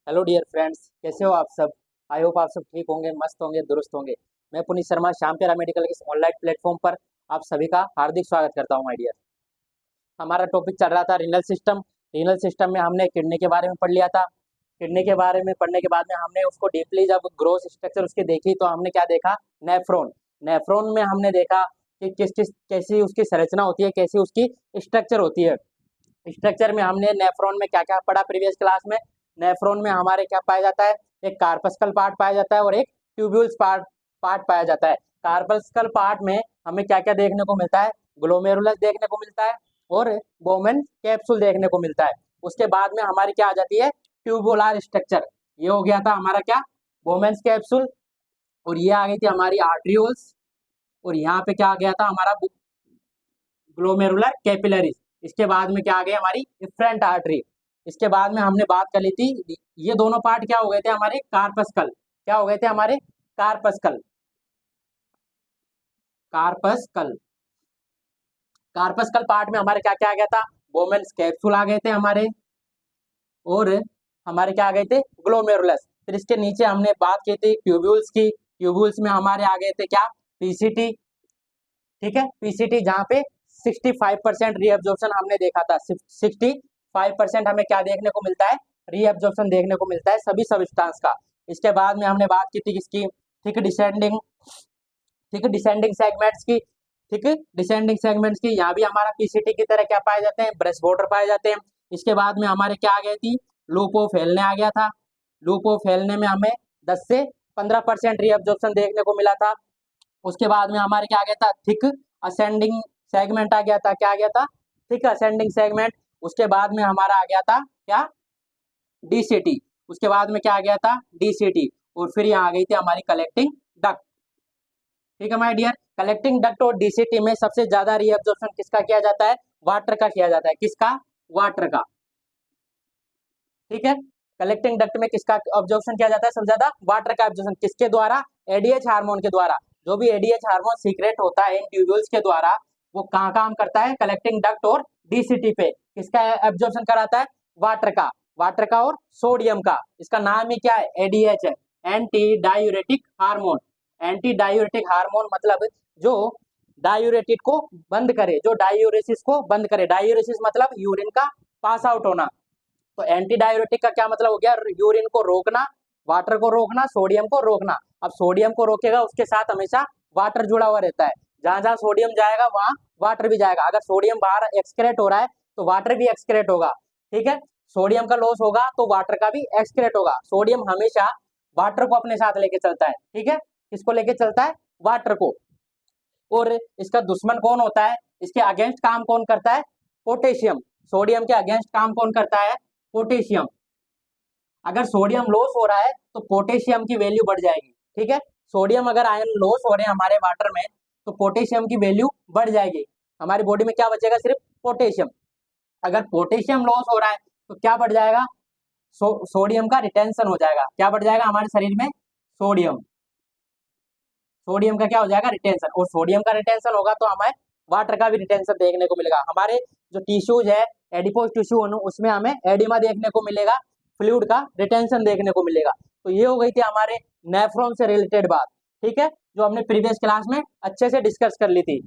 Hello dear friends, कैसे हो आप सब। आई होप आप सब ठीक होंगे, मस्त होंगे, दुरुस्त होंगे। मैं पुनीत शर्मा श्याम प्यारा मेडिकल के इस ऑनलाइन प्लेटफॉर्म पर आप सभी का हार्दिक स्वागत करता हूं माय डियर। हमारा टॉपिक चल रहा था रीनल सिस्टम। रीनल सिस्टम में हमने किडनी के बारे में पढ़ लिया था। किडनी के बारे में पढ़ने के बाद में हमने उसको डीपली जब ग्रोथ स्ट्रक्चर उसकी देखी तो हमने क्या देखा, नेफ्रॉन। नेफ्रॉन में हमने देखा कि किस किस कैसी उसकी संरचना होती है, कैसी उसकी स्ट्रक्चर होती है। स्ट्रक्चर में हमने नेफ्रॉन में क्या क्या पढ़ा प्रीवियस क्लास में। नेफ्रॉन में हमारे क्या पाया जाता है, एक कार्पस्कल पार्ट पाया जाता है और एक ट्यूब्यूल्स पार्ट पार्ट पाया जाता है। कार्पस्कल पार्ट में हमें क्या क्या देखने को मिलता है, ग्लोमेरुलस देखने को मिलता है और बोमेन कैप्सूल देखने को मिलता है। उसके बाद में हमारी क्या आ जाती है, ट्यूबुलर स्ट्रक्चर। ये हो गया था हमारा क्या, बोमेन्स कैप्सूल। और ये आ गई थी हमारी आर्ट्रियोल्स। और यहाँ पे क्या आ गया था हमारा ग्लोमेरुलर कैपिलरीज। इसके बाद में क्या आ गई हमारी इफ्रेंट आर्टरी। इसके बाद में हमने बात कर ली थी, ये दोनों पार्ट क्या हो गए थे हमारे, कार्पस्कल। क्या हो गए थे हमारे, कार्पस्कल। कार्पस्कल कार्पस्कल पार्ट में हमारे क्या क्या आ गया था, बोमेन्स कैप्सूल आ गए थे हमारे, और हमारे क्या आ गए थे, ग्लोमेरुलस। फिर इसके नीचे हमने बात की थी ट्यूब्यूल्स की। ट्यूब्यूल्स में हमारे आ गए थे क्या, पीसीटी। ठीक है, पीसीटी जहाँ पे 65% रीअब्जॉर्प्शन हमने देखा था। 65% हमें क्या देखने को मिलता है, रीअब्जॉर्प्शन देखने को मिलता है सभी सब्सटेंस का। इसके बाद में हमने बात की थी किसकी, thick descending thick descending segments की। थिक डिसेंडिंग सेगमेंट्स की, यहाँ भी हमारा पीसीटी की तरह क्या पाए जाते हैं, ब्रश बॉर्डर पाए जाते हैं। इसके बाद में हमारे क्या आ गई थी, लूपो फैलने आ गया था। लूपो फैलने में हमें 10 से 15% रीअब्जॉर्प्शन देखने को मिला था। उसके बाद में हमारे क्या आ गया था, थिक असेंडिंग सेगमेंट आ गया था। क्या आ गया था, थिक असेंडिंग सेगमेंट। उसके बाद में हमारा आ गया था क्या, डीसीटी। उसके बाद में क्या आ गया था, डीसीटी। और फिर यहाँ आ गई थी हमारी कलेक्टिंग डक्ट। ठीक है माय डियर, कलेक्टिंग डक्ट और डीसीटी में सबसे ज्यादा रीअब्जॉर्प्शन किसका किया जाता है, वाटर का किया जाता है। किसका, वाटर का। ठीक है, कलेक्टिंग डक्ट में किसका ऑब्जॉर्प्शन किया जाता है, सबसे ज्यादा वाटर का ऑब्जॉर्प्शन। किसके द्वारा, एडीएच हार्मोन के द्वारा। जो भी एडीएच हार्मोन सीक्रेट होता है इन ट्यूब्यूल्स के द्वारा, वो कहाँ काम करता है, कलेक्टिंग डक्ट और डीसीटी पे। किसका एब्जॉर्प्शन कराता है, वाटर का। वाटर का और सोडियम का। इसका नाम ही क्या है, एडीएच है, anti diuretic hormone. Anti diuretic hormone मतलब जो डायूरेटिक को बंद करे, जो डायूरेसिस को बंद करे। डायूरेसिस मतलब यूरिन का पास आउट होना। तो एंटी डायूरेटिक का क्या मतलब हो गया, यूरिन को रोकना, वाटर को रोकना, सोडियम को रोकना। अब सोडियम को रोकेगा, उसके साथ हमेशा वाटर जुड़ा हुआ रहता है। जहां जहां सोडियम जाएगा वहां वाटर भी जाएगा। अगर सोडियम बाहर एक्सक्रेट हो रहा है तो वाटर भी एक्सक्रेट होगा। ठीक है, सोडियम का लॉस होगा तो वाटर का भी एक्सक्रेट होगा। सोडियम हमेशा वाटर को अपने साथ लेके चलता है। ठीक है, किसको लेके चलता है, वाटर को। और इसका दुश्मन कौन होता है, इसके अगेंस्ट काम कौन करता है, पोटेशियम। सोडियम के अगेंस्ट काम कौन करता है, पोटेशियम। अगर सोडियम लॉस हो रहा है तो पोटेशियम की वैल्यू बढ़ जाएगी। ठीक है, सोडियम अगर आयन लॉस हो रहे हैं हमारे वाटर में तो पोटेशियम की वैल्यू बढ़ जाएगी। हमारी बॉडी में क्या बचेगा, सिर्फ पोटेशियम। अगर पोटेशियम लॉस हो रहा है तो क्या बढ़ जाएगा, सोडियम का रिटेंशन हो जाएगा। क्या बढ़ जाएगा हमारे शरीर में, सोडियम। सोडियम का क्या हो जाएगा, रिटेंशन। और सोडियम का रिटेंशन होगा तो हमें वाटर का भी रिटेंशन देखने को मिलेगा। हमारे जो टिश्यूज है, एडिपोज टिश्यू उसमें हमें एडिमा देखने को मिलेगा, फ्लूइड का रिटेंशन देखने को मिलेगा। तो ये हो गई थी हमारे नेफ्रॉन से रिलेटेड बात। ठीक है, जो हमने प्रीवियस क्लास में अच्छे से डिस्कस कर ली थी।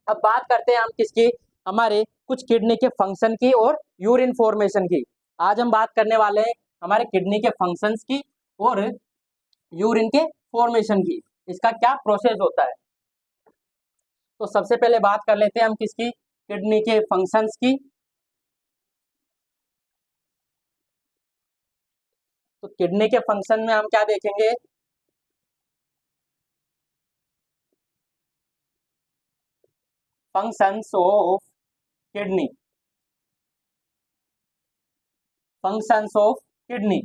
अब बात करते हैं हम किसकी, हमारे कुछ किडनी के फंक्शन की और यूरिन फॉर्मेशन की। आज हम बात करने वाले हैं हमारे किडनी के फंक्शंस की और यूरिन के फॉर्मेशन की। इसका क्या प्रोसेस होता है। तो सबसे पहले बात कर लेते हैं हम किसकी, किडनी के फंक्शंस की। तो किडनी के फंक्शन में हम क्या देखेंगे, functions of kidney. Functions of kidney,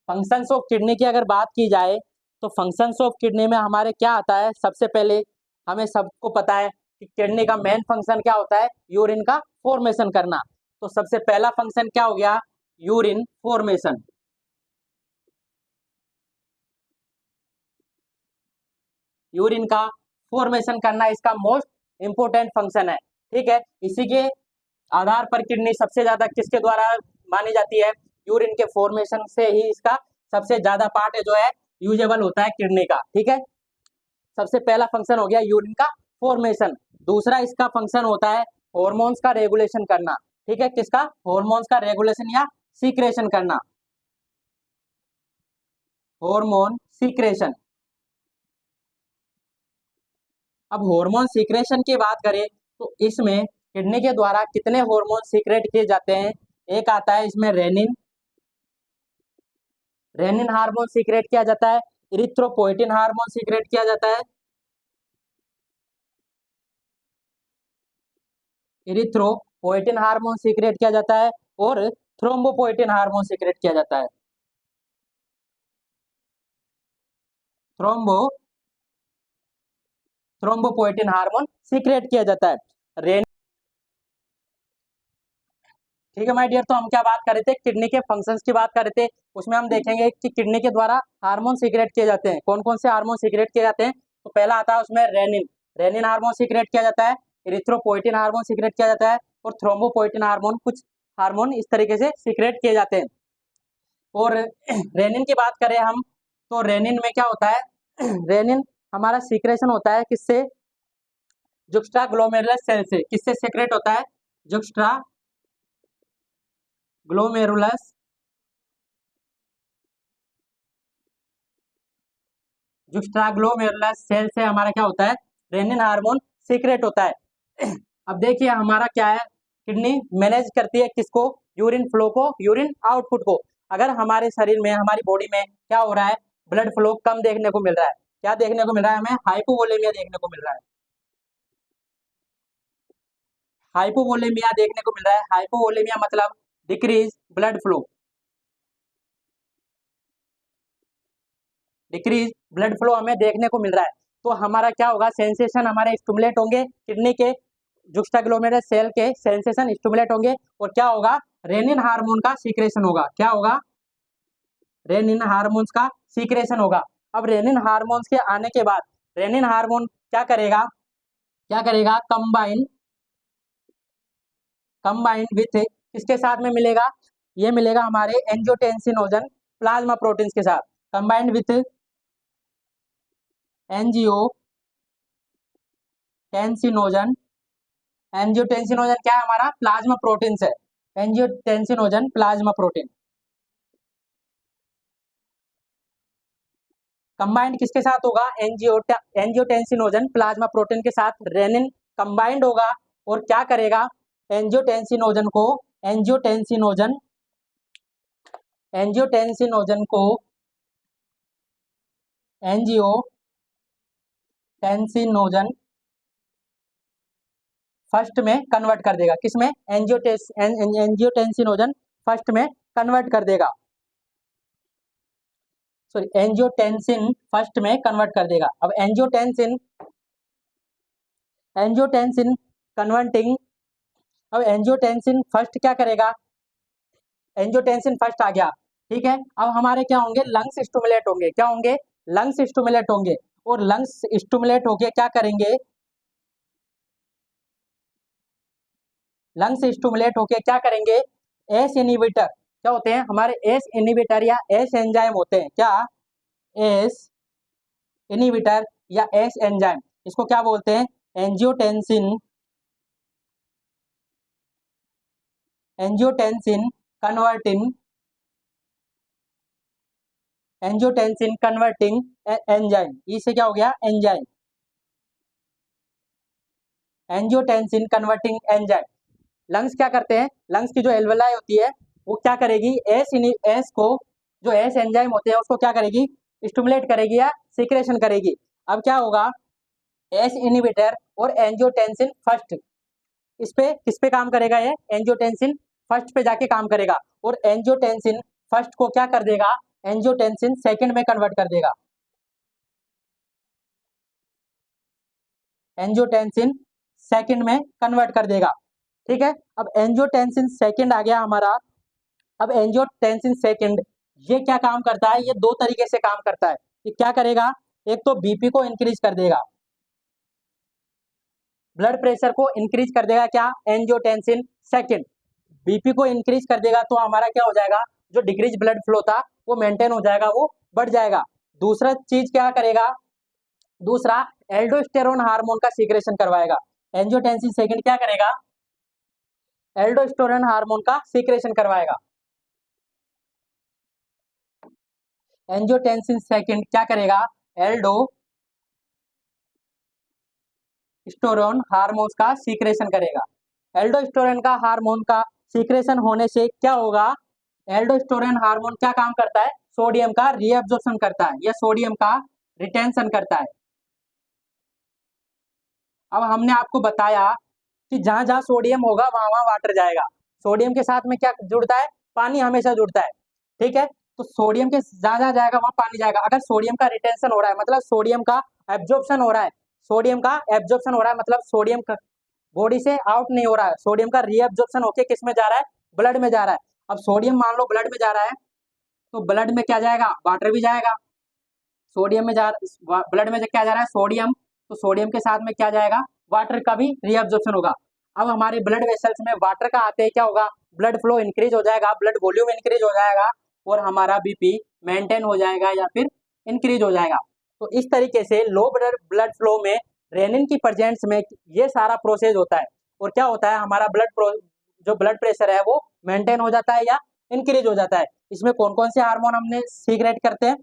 functions of kidney की अगर बात की जाए तो फंक्शंस ऑफ किडनी में हमारे क्या आता है, सबसे पहले हमें सबको पता है कि किडनी का मेन फंक्शन क्या होता है, यूरिन का फॉर्मेशन करना। तो सबसे पहला फंक्शन क्या हो गया, यूरिन फॉर्मेशन। यूरिन का फॉर्मेशन करना इसका मोस्ट इंपोर्टेंट फंक्शन है। ठीक है, इसी के आधार पर किडनी सबसे ज्यादा किसके द्वारा मानी जाती है, यूरिन के फॉर्मेशन से ही इसका सबसे ज्यादा पार्ट है जो है यूजेबल होता है किडनी का। ठीक है, सबसे पहला फंक्शन हो गया यूरिन का फॉर्मेशन। दूसरा इसका फंक्शन होता है हॉर्मोन्स का रेगुलेशन करना। ठीक है, किसका? हॉर्मोन्स का रेगुलेशन या सीक्रेशन करना, हार्मोन सीक्रेशन। अब हार्मोन सीक्रेशन की बात करें तो इसमें किडनी के द्वारा कितने हार्मोन सीक्रेट किए जाते हैं? एक आता है इसमें रेनिन, रेनिन हार्मोन सीक्रेट किया जाता है, इरिथ्रोपोइटिन हार्मोन सीक्रेट किया जाता है, इरिथ्रोपोइटिन हार्मोन सीक्रेट किया जाता है और थ्रोम्बोपोइटिन हार्मोन सीक्रेट किया जाता है। थ्रोम्बोपोइटिन हार्मोन सीक्रेट किया जाता है। रेन ठीक है माय डियर, तो हम क्या बात कर रहे थे? किडनी के फंक्शंस की बात कर रहे थे। उसमें हम देखेंगे कि किडनी के द्वारा हार्मोन सीक्रेट किए जाते हैं। कौन कौन से हार्मोन सीक्रेट किए जाते हैं? तो पहला आता है उसमें रेनिन, रेनिन हार्मोन सीक्रेट किया जाता है, इरिथ्रोपोइटिन हार्मोन सीक्रेट किया जाता है और थ्रोम्बोपोइटिन हार्मोन, कुछ हार्मोन इस तरीके से सीक्रेट किए जाते हैं। और रेनिन की बात करें हम तो रेनिन में क्या होता है? रेनिन हमारा सीक्रेशन होता है किससे? जुक्स्टा ग्लोमेरुलस सेल से। किससे सीक्रेट होता है? जुक्स्टा ग्लोमेरुलस जुक्स्टाग्लोमेरुलस सेल से हमारा क्या होता है? रेनिन हार्मोन सीक्रेट होता है। अब देखिए हमारा क्या है, किडनी मैनेज करती है किसको? यूरिन फ्लो को, यूरिन आउटपुट को। अगर हमारे शरीर में, हमारी बॉडी में क्या हो रहा है? ब्लड फ्लो कम देखने को मिल रहा है। क्या देखने को मिल रहा है? हमें हाइपोवोलेमिया देखने को मिल रहा है। हाइपोवोलेमिया देखने को मिल रहा है। हाइपोवोलेमिया मतलब decrease blood flow, decrease blood flow हमें देखने को मिल रहा है। तो हमारा क्या होगा? सेंसेशन हमारे स्टिमुलेट होंगे, किडनी के जुक्स्टाग्लोमेरुलस सेल के सेंसेशन स्टिमुलेट होंगे और क्या होगा? रेनिन हार्मोन का सीक्रेशन होगा। क्या होगा? रेनिन हार्मोन्स का सीक्रेशन होगा। अब रेनिन हार्मोन्स के आने के बाद रेनिन हार्मोन क्या करेगा? क्या करेगा? कंबाइन, कंबाइंड विथ किसके साथ में मिलेगा? ये मिलेगा हमारे एंजियोटेंसिनोजन प्लाज्मा प्रोटीन्स के साथ। कंबाइंड विथ एंजियोटेंसिनोजन, एंजियोटेंसिनोजन क्या है? हमारा प्लाज्मा प्रोटीन्स है। एंजियोटेंसिनोजन प्लाज्मा प्रोटीन कंबाइंड किसके साथ होगा? एंजियोटेंसिनोजन प्लाज्मा प्रोटीन के साथ रेनिन कंबाइंड होगा और क्या करेगा? एंजियोटेंसिनोजन को, एंजियोटेंसिनोजन, एंजियोटेंसिनोजन को एंजियोटेंसिनोजन फर्स्ट में कन्वर्ट कर देगा। किसमें? एंजियोटेंसिनोजन फर्स्ट में कन्वर्ट कर देगा, सॉरी एंजियोटेंसिन फर्स्ट में कन्वर्ट कर देगा। अब एंजियोटेंसिन, एंजियोटेंसिन कन्वर्टिंग, अब एंजियोटेंसिन फर्स्ट क्या करेगा? एंजियोटेंसिन फर्स्ट आ गया, ठीक है। अब हमारे क्या होंगे? लंग्स स्टिमुलेट होंगे। क्या होंगे? लंग्स स्टिमुलेट होंगे और लंग्स स्टिमुलेट होके क्या करेंगे? लंग्स स्टिमुलेट होके क्या करेंगे? एस इनहिबिटर, क्या होते हैं हमारे? एस इनहिबिटर या एस एंजाइम होते हैं। क्या? एस इनहिबिटर या एस एंजाइम, इसको क्या बोलते हैं? Angiotensin, angiotensin converting, angiotensin converting enzyme. इसे क्या हो गया? Enzyme, angiotensin converting enzyme. Lungs क्या करते हैं? लंग्स की जो एल्वेलाई होती है वो क्या करेगी? एस को, जो एस एंजाइम होते हैं उसको क्या करेगी? स्टिमुलेट करेगी या सीक्रेशन करेगी। अब क्या होगा? एस इनहिबिटर और एंजियोटेंसिन फर्स्ट, इस पे किस पे काम करेगा? ये एंजियोटेंसिन फर्स्ट पे जाके काम करेगा और एंजियोटेंसिन फर्स्ट को क्या कर देगा? एंजियोटेंसिन सेकंड में कन्वर्ट कर देगा। एंजियोटेंसिन सेकंड में कन्वर्ट कर देगा, ठीक है। अब एंजियोटेंसिन सेकंड आ गया हमारा। अब एंजियोटेंसिन सेकंड ये क्या काम करता है? ये दो तरीके से काम करता है। ये क्या करेगा? एक तो बीपी को इंक्रीज कर देगा, ब्लड प्रेशर को इंक्रीज कर देगा। क्या? एंजियोटेंसिन सेकंड बीपी को इंक्रीज कर देगा तो हमारा क्या हो जाएगा? जो डिक्रीज ब्लड फ्लो था वो मेंटेन हो जाएगा, वो बढ़ जाएगा। दूसरा चीज क्या करेगा, दूसरा एल्डोस्टेरोन हार्मोन का सीक्रेशन करवाएगा। एंजियोटेंसिन सेकंड क्या करेगा, एल्डोस्टेरोन हार्मोन का सीक्रेशन करवाएगा। एंजियोटेंसिन सेकंड क्या करेगा, एल्डोस्टेरोन हार्मोन का सीक्रेशन करेगा। एल्डोस्टेरोन का हार्मोन का सीक्रेशन होने से क्या होगा, एल्डोस्टेरोन हार्मोन क्या काम करता है, सोडियम का रीअब्जॉर्प्शन करता है या सोडियम का रिटेंशन करता है। अब हमने आपको बताया कि जहां जहां सोडियम होगा वहां वहां वाटर जाएगा। सोडियम के साथ में क्या जुड़ता है, पानी हमेशा जुड़ता है, ठीक है। तो सोडियम के जहां जहां जाएगा वहां पानी जाएगा। अगर सोडियम का रिटेंशन हो रहा है मतलब सोडियम का एब्जॉर्प्शन हो रहा है, सोडियम का एब्जॉर्प्शन हो रहा है मतलब सोडियम बॉडी से आउट नहीं हो रहा है, सोडियम का रीअब्जॉर्प्शन होके किस में जा रहा है, ब्लड में जा रहा है। अब सोडियम मान लो ब्लड में जा रहा है, तो ब्लड में क्या जाएगा, वाटर भी जाएगा। सोडियम में जा ब्लड में क्या जा रहा है, सोडियम, तो सोडियम के साथ में क्या जाएगा, वाटर का भी रीअब्जॉर्प्शन होगा। अब हमारे ब्लड वेसल्स में वाटर का आते ही क्या होगा, ब्लड फ्लो इंक्रीज हो जाएगा, ब्लड वॉल्यूम इंक्रीज हो जाएगा और हमारा बीपी मेंटेन हो जाएगा या फिर इंक्रीज हो जाएगा। तो इस तरीके से लो ब्लड फ्लो में रेनिन की प्रेजेंस में ये सारा प्रोसेस होता है और क्या होता है, हमारा जो ब्लड प्रेशर है वो मेंटेन हो जाता है या इंक्रीज हो जाता है। इसमें कौन कौन से हार्मोन हमने सीक्रेट करते हैं,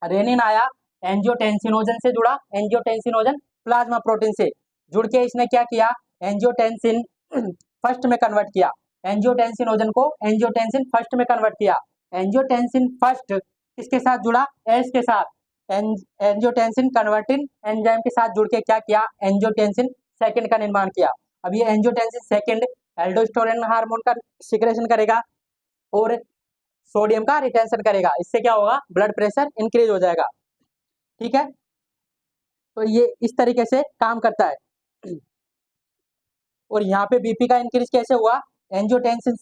रेनिन आया, एंजियोटेंसिनोजन से जुड़ा, एंजियोटेंसिनोजन प्लाज्मा प्रोटीन से जुड़ के इसने क्या किया, एंजियोटेंसिन फर्स्ट में कन्वर्ट किया, एंजियोटेंसिनोजन को एंजियोटेंसिन फर्स्ट में कन्वर्ट किया। एंजियोटेंसिन फर्स्ट किसके साथ जुड़ा, एस के साथ, एंजियोटेंसिन कन्वर्टिंग एंजाइम के साथ जुड़ के क्या किया, एंजियोटेंसिन सेकंड का निर्माण किया। अब ये एंजियोटेंसिन सेकंड एल्डोस्टेरोन हार्मोन का सिक्रेशन करेगा और सोडियम का रिटेंशन करेगा। इससे क्या होगा, ब्लड प्रेशर इंक्रीज हो जाएगा, ठीक है। तो ये इस तरीके से काम करता है। और यहाँ पे बीपी का इंक्रीज कैसे हुआ, एंजियोटेंसिन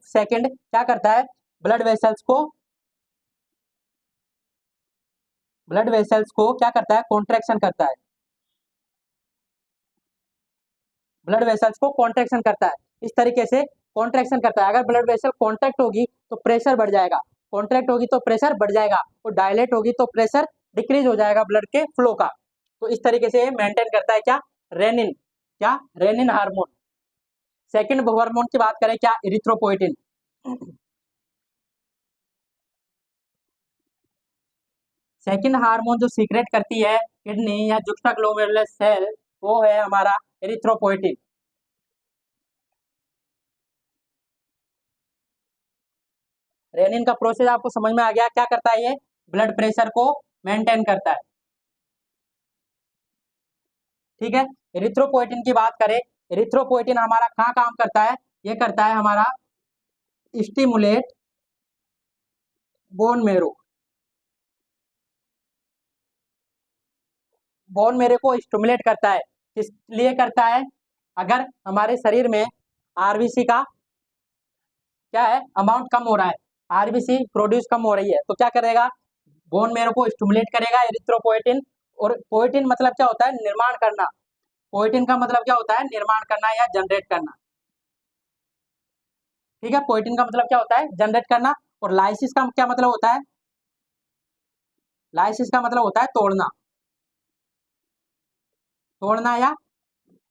सेकंड क्या करता है, ब्लड वेसल्स को क्या करता है, कॉन्ट्रैक्शन करता है, ब्लड वेसल्स को कॉन्ट्रैक्शन करता है। इस तरीके से कॉन्ट्रैक्शन करता है। अगर ब्लड वेसल कॉन्ट्रैक्ट होगी तो प्रेशर बढ़ जाएगा, कॉन्ट्रैक्ट होगी तो प्रेशर बढ़ जाएगा और डायलेट होगी तो प्रेशर डिक्रीज हो जाएगा ब्लड के फ्लो का। तो इस तरीके से मेंटेन करता है क्या, रेनिन, क्या रेनिन हार्मोन। सेकंड हार्मोन की बात करें क्या, इरिथ्रोपोइटिन। सेकंड हार्मोन जो सीक्रेट करती है किडनी या जुक्स्टाग्लोमेरुलर सेल, वो है हमारा एरिथ्रोपोइटिन। रेनिन का प्रोसेस आपको समझ में आ गया, क्या करता है ये, ब्लड प्रेशर को मेंटेन करता है, ठीक है। एरिथ्रोपोइटिन की बात करें, एरिथ्रोपोइटिन हमारा कहाँ काम करता है, ये करता है हमारा stimulate bone marrow, bone marrow को स्टिमुलेट करता है। किस लिए करता है, अगर हमारे शरीर में आरबीसी का क्या है, अमाउंट कम हो रहा है, आरबीसी प्रोड्यूस कम हो रही है, तो क्या करेगा, बोन मेरो को स्टिमुलेट करेगा एरिथ्रोपोइटिन। और पोइटिन मतलब क्या होता है, निर्माण करना, पोइटिन का मतलब क्या होता है, निर्माण करना या जनरेट करना, ठीक है। पोइटिन का मतलब क्या होता है, जनरेट करना। और लाइसिस का क्या मतलब होता है, लाइसिस का मतलब होता है तोड़ना, तोड़ना या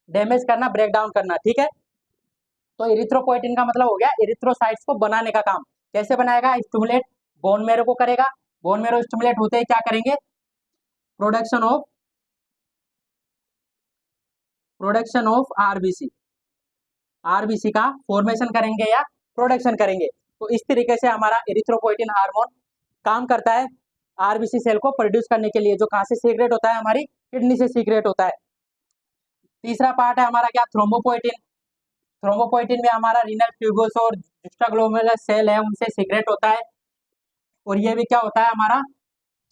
डैमेज करना, ब्रेक डाउन करना, ठीक है। तो इरिथ्रोपोइटिन का मतलब हो गया इरिथ्रोसाइट्स को बनाने का काम। कैसे बनाएगा, स्टिमुलेट बोन मेरो को करेगा, बोन मेरो स्टिमुलेट होते ही क्या करेंगे, प्रोडक्शन ऑफ आरबीसी, आरबीसी का फॉर्मेशन करेंगे या प्रोडक्शन करेंगे। तो इस तरीके से हमारा एरिथ्रोपोइटिन हार्मोन काम करता है आरबीसी सेल को प्रोड्यूस करने के लिए, जो कहाँ से सीक्रेट होता है, हमारी किडनी से सीक्रेट होता है। तीसरा पार्ट है हमारा क्या, थ्रोम्बोपोइटिन। थ्रोम्बोपोइटिन में हमारा रीनल ट्यूबुल्स और जुक्स्टाग्लोमेरुलर सेल है उनसे सीक्रेट होता है। और ये भी क्या होता है, हमारा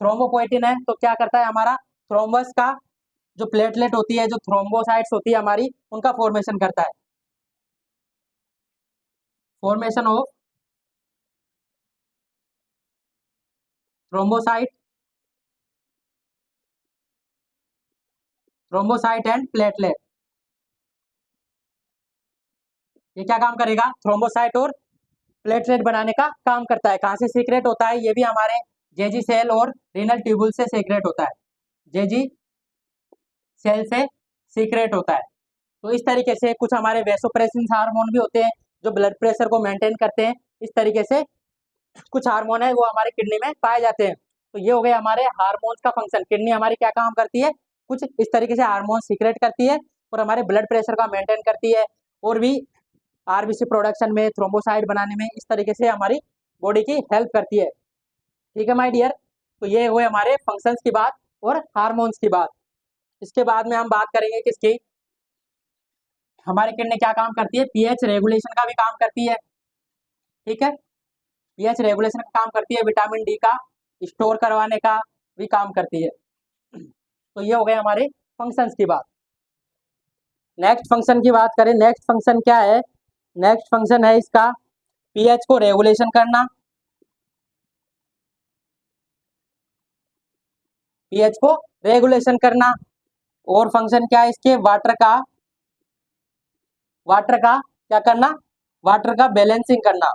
थ्रोम्बोपोइटिन है तो क्या करता है, हमारा थ्रोम्बस का जो प्लेटलेट होती है, जो थ्रोम्बोसाइट्स होती है हमारी, उनका फॉर्मेशन करता है, formation of thrombocyte, thrombocyte and platelet. ये क्या काम करेगा, थ्रोम्बोसाइट और प्लेटलेट बनाने का काम करता है। कहाँ से सीक्रेट होता है? ये भी हमारे जेजी सेल और रीनल ट्यूबुल से सीक्रेट होता है, जेजी सेल से सीक्रेट होता है। तो इस तरीके से कुछ हमारे वेसोप्रेसिन हार्मोन भी होते हैं जो ब्लड प्रेशर को मेंटेन करते हैं। इस तरीके से कुछ हार्मोन है वो हमारे किडनी में पाए जाते हैं। तो ये हो गए हमारे हार्मोन्स का फंक्शन। किडनी हमारी क्या काम करती है? कुछ इस तरीके से हार्मोन सीक्रेट करती है और हमारे ब्लड प्रेशर का मेंटेन करती है, और भी आरबीसी प्रोडक्शन में, थ्रोम्बोसाइट बनाने में, इस तरीके से हमारी बॉडी की हेल्प करती है। ठीक है माय डियर, तो ये हुए हमारे फंक्शंस की बात और हार्मोन्स की बात। इसके बाद में हम बात करेंगे किसकी? हमारे किडनी क्या काम करती है? पीएच रेगुलेशन का भी काम करती है। ठीक है, पीएच रेगुलेशन का काम करती है, विटामिन डी का स्टोर करवाने का भी काम करती है। तो ये हो गए हमारे फंक्शंस की बात। नेक्स्ट फंक्शन की बात करें, नेक्स्ट फंक्शन क्या है? नेक्स्ट फंक्शन है इसका पीएच को रेगुलेशन करना, पीएच को रेगुलेशन करना। और फंक्शन क्या है इसके? वाटर का क्या करना? वाटर का बैलेंसिंग करना।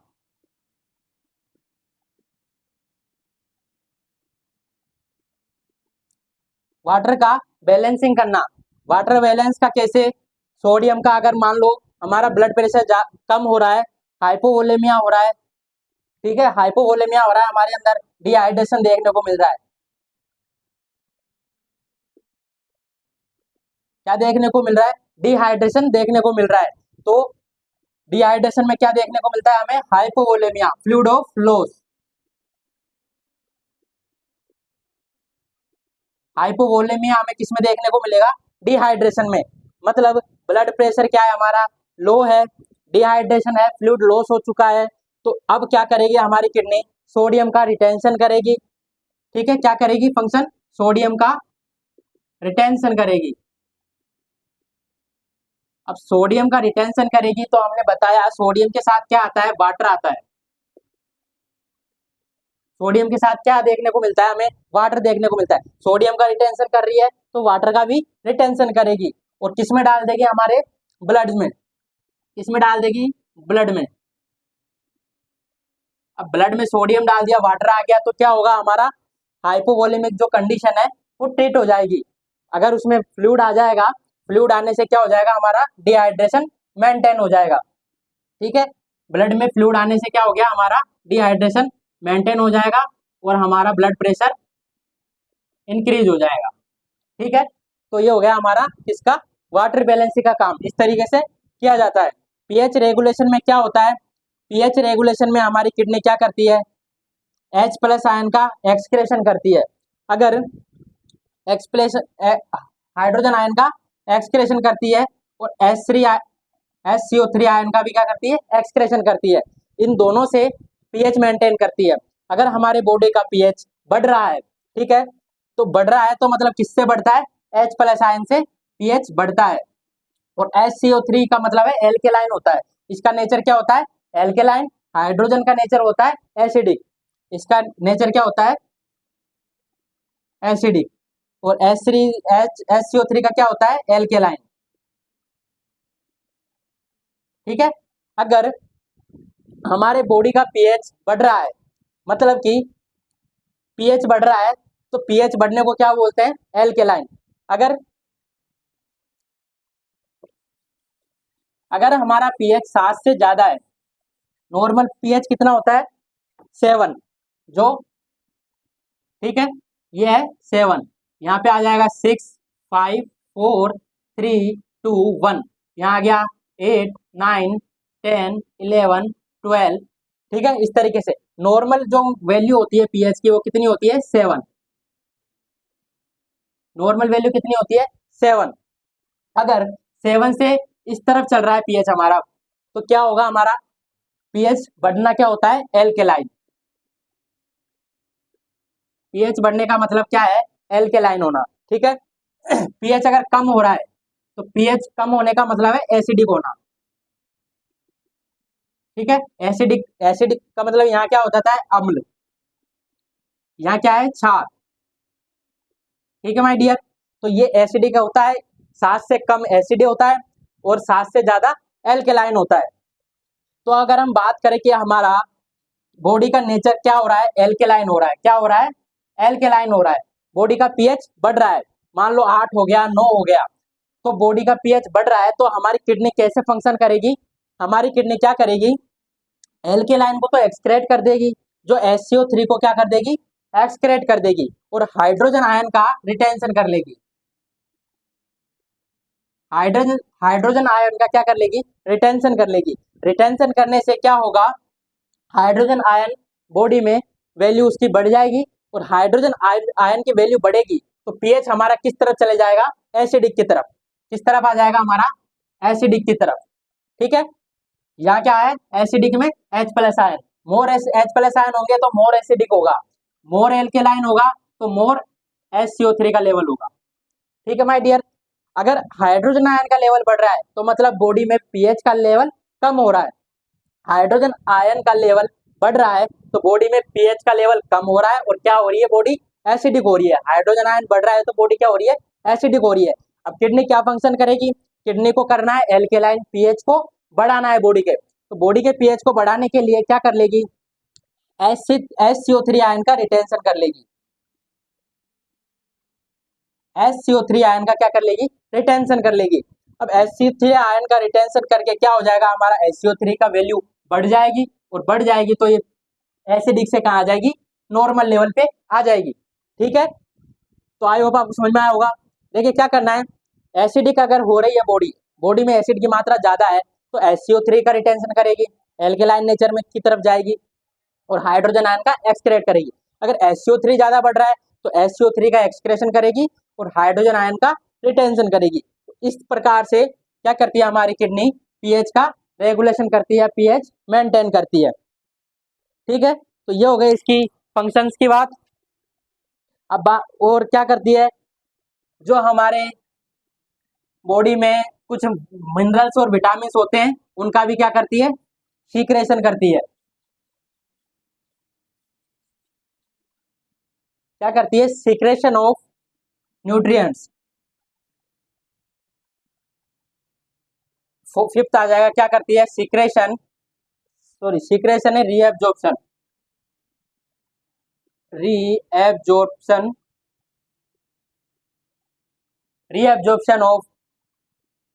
वाटर का बैलेंसिंग करना। वाटर बैलेंस का कैसे? सोडियम का अगर मान लो हमारा ब्लड प्रेशर कम हो रहा है, हाइपोवोलेमिया हो रहा है, ठीक है, हाइपोवोलेमिया हो रहा है, हमारे अंदर डिहाइड्रेशन देखने को मिल रहा है। क्या देखने को मिल रहा है? डिहाइड्रेशन देखने को मिल रहा है। तो डिहाइड्रेशन में क्या देखने को मिलता है हमें? Hypovolemia, fluid of loss. Hypovolemia हमें किस में देखने को मिलेगा? डिहाइड्रेशन में। मतलब ब्लड प्रेशर क्या है हमारा? लो है, डिहाइड्रेशन है, फ्लूइड लॉस हो चुका है। तो अब क्या करेगी हमारी किडनी? सोडियम का रिटेंशन करेगी। ठीक है, क्या करेगी फंक्शन? सोडियम का रिटेंशन करेगी। अब सोडियम का रिटेंशन करेगी तो हमने बताया सोडियम के साथ क्या आता है? वाटर आता है। सोडियम के साथ क्या देखने को मिलता है हमें? वाटर देखने को मिलता है। सोडियम का रिटेंशन कर रही है तो वाटर का भी रिटेंशन करेगी, और किस में डाल देगी? हमारे ब्लड में। किस में डाल देगी? ब्लड में। अब ब्लड में सोडियम डाल दिया, वाटर आ गया, तो क्या होगा हमारा? हाइपोवोलेमिक जो कंडीशन है वो ट्रीट हो जाएगी। अगर उसमें फ्लूइड आ जाएगा, फ्लूइड आने से क्या हो जाएगा? हमारा डिहाइड्रेशन मेंटेन हो जाएगा। ठीक है, ब्लड में फ्लूइड आने से क्या हो गया? हमारा डिहाइड्रेशन मेंटेन हो जाएगा और हमारा ब्लड प्रेशर इंक्रीज हो जाएगा। ठीक है, तो ये हो गया हमारा किसका? वाटर बैलेंसिंग का काम इस तरीके से किया जाता है। पीएच रेगुलेशन में क्या होता है? पीएच रेगुलेशन में हमारी किडनी क्या करती है? H प्लस आयन का एक्सक्रेशन करती है। अगर एक्सप्लेशन हाइड्रोजन आयन का एक्सक्रेशन करती है, और HCO3 आयन का भी क्या करती है? एक्सक्रेशन करती है। इन दोनों से पीएच मेंटेन करती है। अगर हमारे बॉडी का पीएच बढ़ रहा है, ठीक है, तो बढ़ रहा है तो मतलब किससे बढ़ता है? H प्लस आयन से पीएच बढ़ता है। और HCO3 का मतलब है एल्केलाइन होता है। इसका नेचर क्या होता है? एल्केलाइन। हाइड्रोजन का नेचर होता है एसिडिक। इसका नेचर क्या होता है? एसिडिक। और HCO3 का क्या होता है? एल्केलाइन। ठीक है, अगर हमारे बॉडी का पीएच बढ़ रहा है, मतलब कि पीएच बढ़ रहा है, तो पीएच बढ़ने को क्या बोलते हैं? एल्केलाइन। अगर अगर हमारा पीएच 7 से ज्यादा है, नॉर्मल पीएच कितना होता है? 7, जो ठीक है, ये है 7। यहाँ पे आ जाएगा 6, 5, 4, 3, 2, 1। यहाँ आ गया 8, 9, 10, 11, 12। ठीक है, इस तरीके से नॉर्मल जो वैल्यू होती है पीएच की वो कितनी होती है? 7। नॉर्मल वैल्यू कितनी होती है? 7। अगर 7 से इस तरफ चल रहा है पीएच हमारा, तो क्या होगा? हमारा पीएच बढ़ना क्या होता है? एल्केलाइन। पीएच बढ़ने का मतलब क्या है? एल्केलाइन होना। ठीक है, पीएच अगर कम हो रहा है तो पीएच कम होने का मतलब है एसिडिक होना। ठीक है, एसिडिक, एसिडिक का मतलब यहाँ क्या होता है? अम्ल। यहाँ क्या है? क्षार। ठीक है माय डियर, तो ये एसिडिक होता है, 7 से कम एसिड होता है और 7 से ज्यादा एल्केलाइन होता है। तो अगर हम बात करें कि हमारा बॉडी का नेचर क्या हो रहा है, एल्केलाइन हो रहा है, क्या हो रहा है, एल्केलाइन हो रहा है, बॉडी का पीएच बढ़ रहा है, मान लो 8 हो गया, 9 हो गया, तो बॉडी का पीएच बढ़ रहा है, तो हमारी किडनी कैसे फंक्शन करेगी, हमारी किडनी क्या करेगी, एल्केलाइन को तो एक्सक्रेट कर देगी, जो SCO3 को क्या कर देगी, एक्सक्रेट कर देगी, और हाइड्रोजन आयन का रिटेंशन कर लेगी, हाइड्रोजन हाइड्रोजन आयन का क्या कर लेगी, रिटेंशन कर लेगी। रिटेंशन करने से क्या होगा, हाइड्रोजन आयन बॉडी में वैल्यू उसकी बढ़ जाएगी, और हाइड्रोजन आयन की वैल्यू बढ़ेगी तो पीएच हमारा किस तरफ चले जाएगा, एसिडिक की तरफ, किस तरफ आ जाएगा हमारा, एसिडिक की तरफ। ठीक है, यहाँ क्या है, एसिडिक में H प्लस आयन, मोर H प्लस आयन होंगे तो मोर एसिडिक होगा, मोर एल्केलाइन होगा तो मोर SCO3 का लेवल होगा। ठीक है माय डियर, अगर हाइड्रोजन आयन का लेवल बढ़ रहा है तो मतलब बॉडी में पीएच का लेवल कम हो रहा है, हाइड्रोजन आयन का लेवल बढ़ रहा है तो बॉडी में पीएच का लेवल कम हो रहा है, और क्या हो रही है, बॉडी एसिडिक हो रही है। हाइड्रोजन आयन बढ़ रहा है तो बॉडी क्या हो रही है, एसिडिक हो रही है। अब किडनी क्या फंक्शन करेगी, किडनी को करना है एल्केलाइन पीएच को बढ़ाना है बॉडी के, तो बॉडी के पीएच को बढ़ाने के लिए क्या कर लेगी, SCO3 आयन का रिटेंशन कर लेगी, SCO3 आयन का क्या कर लेगी, रिटेंशन कर लेगी। अब SCO3 आयन का रिटेंशन करके क्या हो जाएगा, हमारा SCO3 का वैल्यू बढ़ जाएगी, और बढ़ जाएगी तो ये एसिडिक से कहाँ आ जाएगी, नॉर्मल लेवल पे आ जाएगी। ठीक है, तो आई होप आपको समझ में आया होगा। देखिए क्या करना है, एसिडिक अगर हो रही है बॉडी में एसिड की मात्रा ज्यादा है तो SCO3 का रिटेंशन करेगी, एल्केलाइन नेचर में की तरफ जाएगी, और हाइड्रोजन आयन का एक्सक्रेट करेगी। अगर SCO3 ज्यादा बढ़ रहा है तो SCO3 का एक्सक्रेशन करेगी और हाइड्रोजन आयन का रिटेंशन करेगी। इस प्रकार से क्या करती है हमारी किडनी, पीएच का रेगुलेशन करती है, पीएच मेंटेन करती है। ठीक है, तो ये हो गई इसकी फंक्शंस की बात। अब और क्या करती है, जो हमारे बॉडी में कुछ मिनरल्स और विटामिन होते हैं उनका भी क्या करती है, सीक्रेशन करती है। क्या करती है, सीक्रेशन ऑफ न्यूट्रिएंट्स। फिफ्थ आ जाएगा, क्या करती है, सीक्रेशन है reabsorption, reabsorption reabsorption of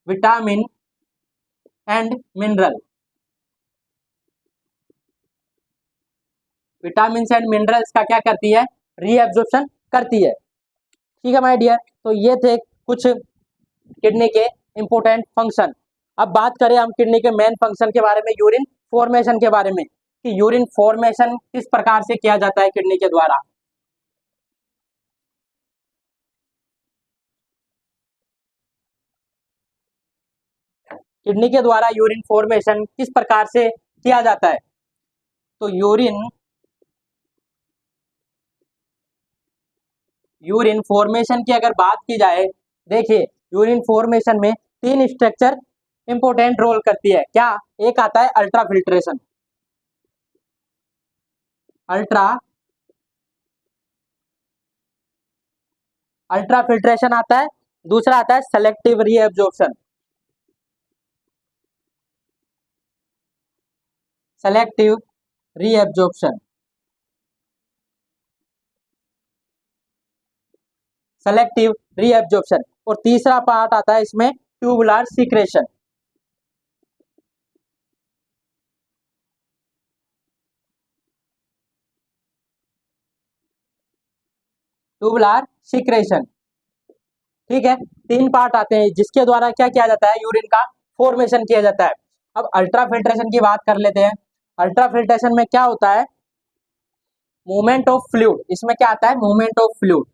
vitamin and mineral, vitamin and minerals का क्या करती है, रीएब्जॉर्प्शन करती है। ठीक है माय डियर, तो ये थे कुछ किडनी के इंपॉर्टेंट फंक्शन। अब बात करें हम किडनी के मेन फंक्शन के बारे में, यूरिन फॉर्मेशन के बारे में, कि यूरिन फॉर्मेशन किस प्रकार से किया जाता है किडनी के द्वारा। किडनी के द्वारा यूरिन फॉर्मेशन किस प्रकार से किया जाता है, तो यूरिन फॉर्मेशन की अगर बात की जाए, देखिए यूरिन फॉर्मेशन में 3 स्ट्रक्चर इंपॉर्टेंट रोल करती है। क्या, एक आता है अल्ट्रा फिल्ट्रेशन, अल्ट्रा फिल्ट्रेशन आता है, दूसरा आता है selective reabsorption, selective reabsorption, selective reabsorption, और तीसरा पार्ट आता है इसमें ट्यूबुलर सीक्रेशन। ट्यूबुलर सीक्रेशन, ठीक है, 3 पार्ट आते हैं जिसके द्वारा क्या किया जाता है, यूरिन का फॉर्मेशन किया जाता है। अब अल्ट्रा फिल्ट्रेशन की बात कर लेते हैं। अल्ट्रा फिल्ट्रेशन में क्या होता है, मूवमेंट ऑफ फ्लूइड, इसमें क्या आता है, movement of fluid,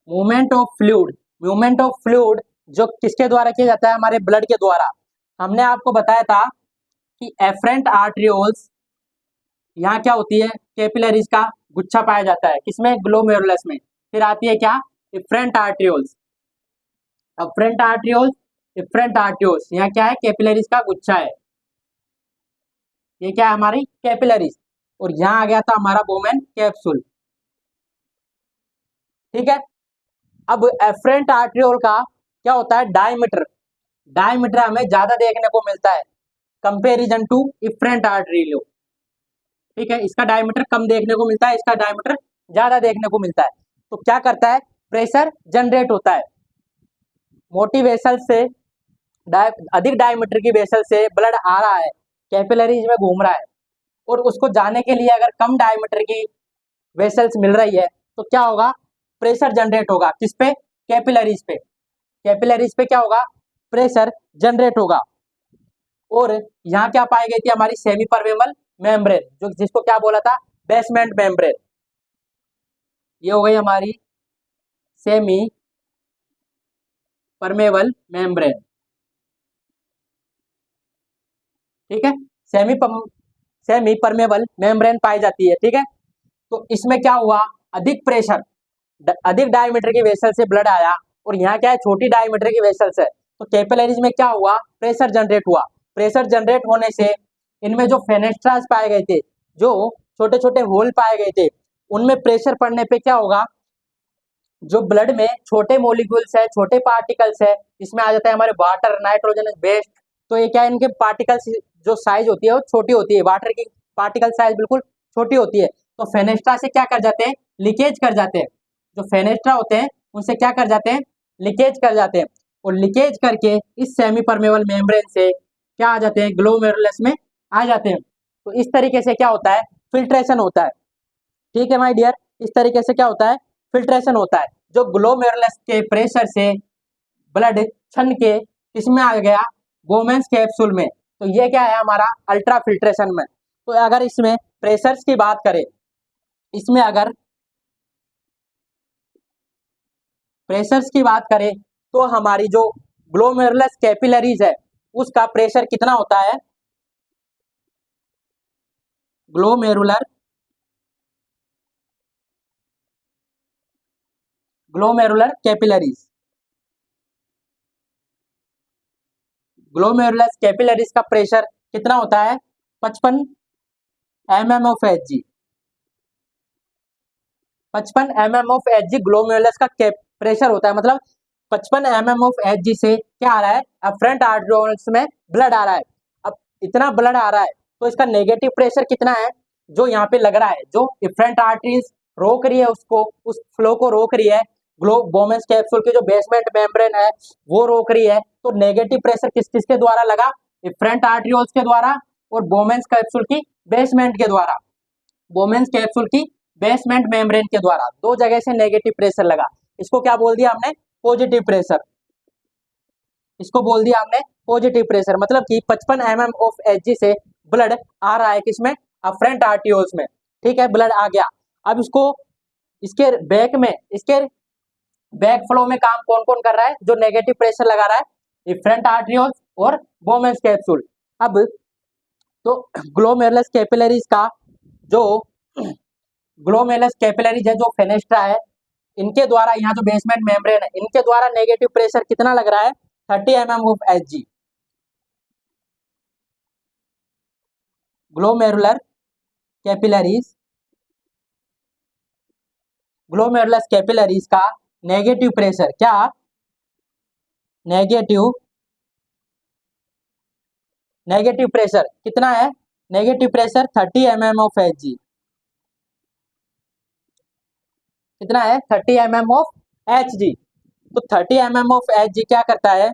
movement of fluid, movement of fluid जो किसके द्वारा किया जाता है, हमारे ब्लड के द्वारा। हमने आपको बताया था कि एफरेंट आर्टरियोल्स, यहाँ क्या होती है, कैपिलरीज का गुच्छा पाया जाता है, किसमें, ग्लोमेरुलस में। फिर आती है क्या, efferent arterioles, afferent arterioles, efferent arterioles, यहाँ क्या है, कैपिलरीज का गुच्छा है, ये क्या है हमारी कैपिलरीज, और यहाँ आ गया था हमारा बोमेन कैप्सूल। ठीक है, अब एफरेंट आर्टरियोल का क्या होता है, डायमीटर। डायमीटर हमें ज्यादा देखने को मिलता है कंपेरिजन टू इफरेंट आर्टरी लो। ठीक है, इसका डायमीटर कम देखने को मिलता है, इसका डायमीटर ज्यादा देखने को मिलता है। तो क्या करता है, प्रेशर जनरेट होता है मोटी वेसल से, अधिक डायमीटर की वेसल से ब्लड आ रहा है, कैपिलरीज में घूम रहा है, और उसको जाने के लिए अगर कम डायमीटर की वेसल्स मिल रही है तो क्या होगा, प्रेशर जनरेट होगा किस पे, कैपिलरीज पे। कैपिलरीज पे क्या होगा, प्रेशर जनरेट होगा। और यहाँ क्या पाई गई थी, हमारी सेमी परमेबल मेम्ब्रेन, जो जिसको क्या बोला था, बेसमेंट मेम्ब्रेन। ये हो गई हमारी सेमी परमेबल मेम्ब्रेन। ठीक है, सेमी परमेबल मेम्ब्रेन पाई जाती है। ठीक है, तो इसमें क्या हुआ, अधिक प्रेशर, अधिक डायमीटर की वेसल से ब्लड आया, और यहाँ क्या है, छोटी डायमीटर की वेसल से, तो कैपिलरीज में क्या हुआ, प्रेशर जनरेट हुआ। प्रेशर जनरेट होने से इनमें जो फेनेस्ट्रास पाए गए थे, जो छोटे छोटे होल पाए गए थे, उनमें प्रेशर पड़ने पे क्या होगा, जो ब्लड में छोटे मोलिक्यूल्स है, छोटे पार्टिकल्स है, इसमें आ जाता है हमारे वाटर, नाइट्रोजन बेस्ड। तो ये क्या है, इनके पार्टिकल्स जो साइज होती है वो छोटी होती है, वाटर की पार्टिकल साइज बिल्कुल छोटी होती है। तो फेनेस्ट्रा से क्या कर जाते हैं, लीकेज कर जाते हैं। जो फेनेस्ट्रा होते हैं उनसे क्या कर जाते हैं, लीकेज कर जाते हैं, और लीकेज करके इस सेमी परमेबल मेम्ब्रेन से क्या आ जाते हैं, ग्लोमेरुलस में आ जाते हैं। तो इस तरीके से क्या होता है, फिल्ट्रेशन होता है। ठीक है माय डियर, इस तरीके से क्या होता है, फिल्ट्रेशन होता है। जो ग्लोमेरुलस के प्रेशर से ब्लड छन के इसमें आ गया गोमेंस कैप्सूल में, तो ये क्या है हमारा अल्ट्रा फिल्ट्रेशन में। तो अगर इसमें प्रेशर्स की बात करें, इसमें अगर प्रेशर्स की बात करें तो हमारी जो ग्लोमेरुलस कैपिलरीज है उसका प्रेशर कितना होता है, glomerular glomerular capillaries, glomerulus capillaries का प्रेशर कितना होता है, 55 mm of Hg। 55 mm of Hg glomerulus का प्रेशर होता है। मतलब 55 mm ऑफ Hg से क्या आ रहा है, अफरेंट आर्टरियोल्स में ब्लड आ रहा है। अब इतना ब्लड आ रहा है तो इसका नेगेटिव प्रेशर कितना है, जो यहाँ पे लग रहा है, जो इफरेंट आर्टरीज रोक रही है उसको, उस फ्लो को रोक रही है, बोमेंस कैप्सूल की जो बेसमेंट मेम्ब्रेन है वो रोक रही है। तो नेगेटिव प्रेशर किस किस के द्वारा लगा, इफरेंट आर्टरियोल्स के द्वारा और बोमेंस कैप्सूल की बेसमेंट के द्वारा, बोमेंस कैप्सूल की बेसमेंट मेम्ब्रेन के द्वारा, दो जगह से नेगेटिव प्रेशर लगा। इसको क्या बोल दिया हमने, पॉजिटिव प्रेशर। इसको बोल दिया हमने पॉजिटिव प्रेशर, मतलब कि 55 mm ऑफ Hg से ब्लड आ रहा है किसमें, अफरेंट आर्टियोल्स में। ठीक है, ब्लड आ गया। अब इसको इसके बैक में, इसके बैक फ्लो में काम कौन कौन कर रहा है, जो नेगेटिव प्रेशर लगा रहा है, इफरेंट आर्टरियोल्स और बोमेंस कैप्सूल। अब तो ग्लोमेरुलस कैपिलरीज का जो ग्लोमेरुलस कैपिलरीज है, जो फेनेस्ट्रा है, इनके द्वारा यहाँ जो बेसमेंट मेम्ब्रेन है इनके द्वारा नेगेटिव प्रेशर कितना लग रहा है, 30 mm of Hg। Glomerular capillaries, glomerulus capillaries का नेगेटिव प्रेशर क्या, नेगेटिव नेगेटिव प्रेशर कितना है, negative pressure 30 mm of Hg। कितना है, 30 mm ऑफ Hg। तो 30 mm ऑफ Hg क्या करता है,